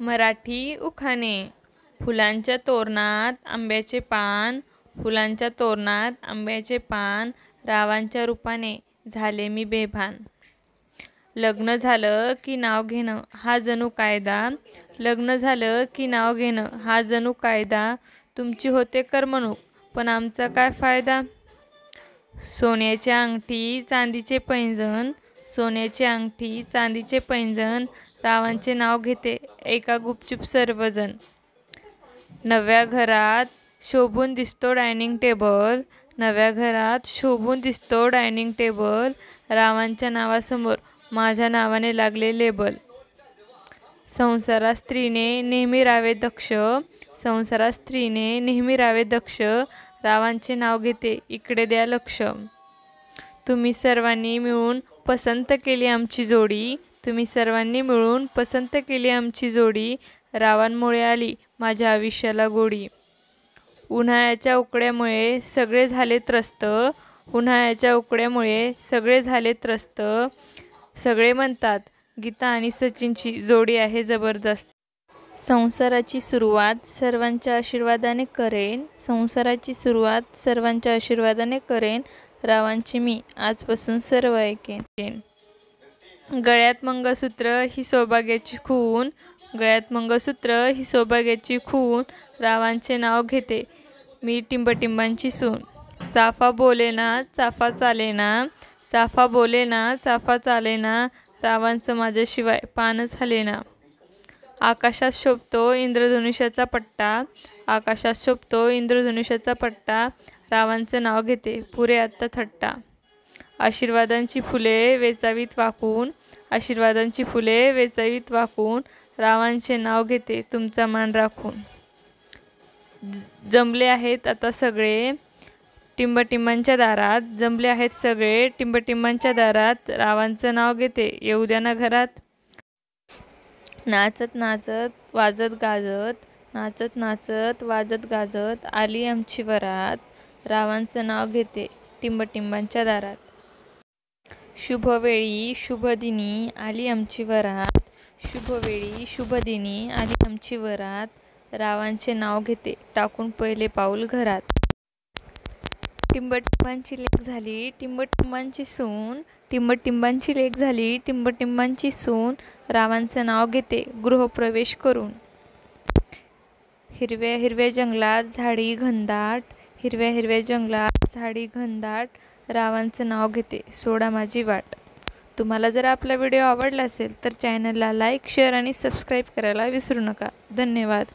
मराठी उखाणे. फुलांच्या तोरणात आंब्याचे पान, फुलांच्या तोरणात आंब्याचे पान, रावांच्या रूपाने झाले मी बेभान. लग्न झालं की नाव घेणं हा जणू कायदा, लग्न झालं की नाव घेणं हा जणू कायदा. तुमची होते करमणूक पण आमचा काय फायदा. सोन्याची अंगठी चांदीचे पैंजण, सोन्याची अंगठी चांदीचे पैंजण, रावांचे नाव घेते ऐका गुपचूप सर्वजण. नव्या घरात शोभून दिसतो डायनिंग टेबल, नव्या घरात शोभून दिसतो डायनिंग टेबल, रावांच्या नावासमोर माझ्या नावाने लागले लेबल. संसारात स्त्रीने नेहमी राहावे दक्ष, संसारात स्त्रीने नेहमी राहावे दक्ष, रावांचे नाव घेते इकडे द्या लक्ष. तुम्ही सर्वांनी मिळून पसंत केली आमची जोडी, तुम्ही सर्वांनी मिळून पसंत केली आमची जोडी, रावांमुळे आली माझ्या आयुष्याला गोडी. उन्हाळ्याच्या उकड्यामुळे सगळे झाले त्रस्त, उन्हाळ्याच्या उकड्यामुळे सगळे झाले त्रस्त, सगळे म्हणतात गीता आणि सचिनची जोडी आहे जबरदस्त. संसाराची सुरुवात सर्वांच्या आशीर्वादाने करेन, संसाराची सुरुवात सर्वांच्या आशीर्वादाने करेन, रावांची मी आजपासून सर्व ऐकेन. गळ्यात मंगळसूत्र ही सौभाग्याची खूण, गळ्यात मंगळसूत्र ही सौभाग्याची खूण, रावांचे नाव घेते मी टिंबटिंबांची सून. चाफा बोलेना चाफा चालेना, चाफा बोलेना चाफा चालेना, रावांचं माझ्याशिवाय पान झालेना. आकाशात शोभतो इंद्रधनुष्याचा पट्टा, आकाशात शोभतो इंद्रधनुष्याचा पट्टा, रावांचं नाव घेते पुरे आत्ता थट्टा. आशीर्वादांची फुले वेचावीत वाकून, आशीर्वादांची फुले वेचावीत वाकून, रावांचे नाव घेते तुमचा मान राखून. जमले आहेत आता सगळे टिंबटिंबांच्या दारात, जमले आहेत सगळे टिंबटिंबांच्या दारात, रावांचं नाव घेते येऊ द्या ना घरात. नाचत नाचत वाजत गाजत, नाचत नाचत वाजत गाजत आली आमची वरात, रावांचं नाव घेते टिंबटिंबांच्या दारात. शुभवेळी शुभदिनी आली आमची वरात, शुभवेळी शुभदिनी आली आमची वरात, रावांचे नाव घेते टाकून पहिले पाऊल घरात. टिंबटिंबांची लेक झाली टिंबटिंबांची सून, टिंबटिंबांची लेक झाली टिंबटिंबांची सून, रावांचं नाव घेते गृहप्रवेश करून. हिरव्या हिरव्या जंगलात झाडी घनदाट, हिरव्या हिरव्या जंगलात झाडी घनदाट, रावांचं नाव घेते सोडा माझी वाट. तुम्हाला जर आपला व्हिडिओ आवडला असेल तर चॅनलला लाईक, शेअर आणि सबस्क्राईब करायला विसरू नका. धन्यवाद.